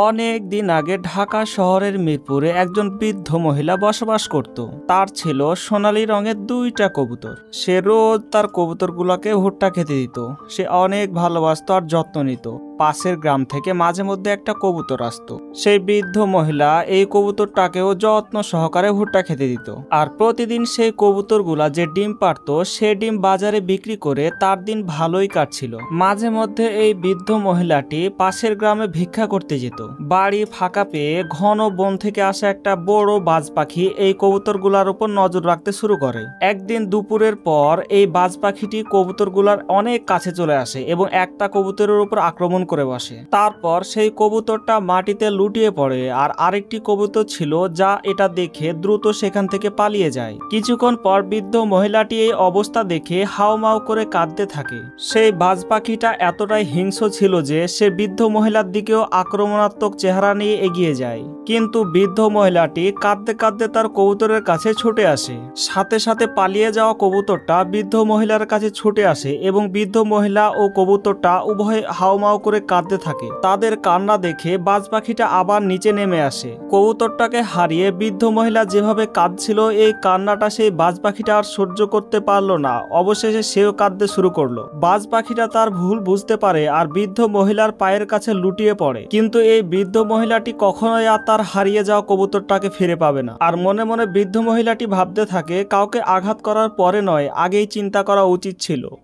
অনেক দিন আগে ঢাকা শহরের মিরপুরে একজন বৃদ্ধ মহিলা বসবাস করত। তার ছিল সোনালী রঙের দুইটা কবুতর। সে রোজ তার কবুতরগুলোকে ভুট্টা খেতে দিত। সে অনেক ভালোবাসতো আর যত্ন নিত। পাশের গ্রাম থেকে মাঝে মধ্যে একটা কবুতর আসতো। সেই বৃদ্ধ মহিলা এই কবুতরটাকেও যত্ন সহকারে ভুট্টা খেতে দিত। আর প্রতিদিন সেই কবুতরগুলা যে ডিম পারতো সে ডিম বাজারে বিক্রি করে তার দিন ভালোই কাটছিল। মাঝে মধ্যে এই বৃদ্ধ মহিলাটি পাশের গ্রামে ভিক্ষা করতে যেত। বাড়ি ফাঁকা পেয়ে ঘন বন থেকে আসা একটা বড় বাজ পাখি এই কবুতরগুলার উপর নজর রাখতে শুরু করে। একদিন দুপুরের পর এই বাজ পাখিটি কবুতরগুলার অনেক কাছে চলে আসে এবং একটা কবুতরের উপর আক্রমণ করে বসে। তারপর সেই কবুতরটা মাটিতে লুটিয়ে পড়ে আর আরেকটি কবুতর ছিল যা এটা দেখে দ্রুত সেখান থেকে পালিয়ে যায়। কিছুক্ষণ পর বৃদ্ধ মহিলাটি এই অবস্থা দেখে হাউমাউ করে কাঁদতে থাকে। সেই বাজ পাখিটা এতটাই হিংস্র ছিল যে সে বৃদ্ধ মহিলার দিকেও আক্রমণাত্মক চেহারা নিয়ে এগিয়ে যায়। কিন্তু বৃদ্ধ মহিলাটি কাঁদতে কাঁদতে তার কবুতরের কাছে ছুটে আসে। সাথে সাথে পালিয়ে যাওয়া কবুতরটা বৃদ্ধ মহিলার কাছে ছুটে আসে এবং বৃদ্ধ মহিলা ও কবুতরটা উভয়ে হাউমাউ করে কাঁদতে থাকে। তাদের কান্না দেখে বাজ পাখিটা আবার নিচে নেমে আসে। কবুতরটাকে হারিয়ে বৃদ্ধ মহিলা যেভাবে কাঁদছিল এই কান্নাটা সেই বাজ পাখিটা আর সহ্য করতে পারলো না। অবশেষে সেও কাঁদতে শুরু করলো। বাজ পাখিটা তার ভুল বুঝতে পারে আর বৃদ্ধ মহিলার পায়ের কাছে লুটিয়ে পড়ে। কিন্তু এই বৃদ্ধ মহিলাটি কখনোই আর তার হারিয়ে যাওয়া কবুতরটাকে ফিরে পাবে না। আর মনে মনে বৃদ্ধ মহিলাটি ভাবতে থাকে কাউকে আঘাত করার পরে নয়, আগেই চিন্তা করা উচিত ছিল।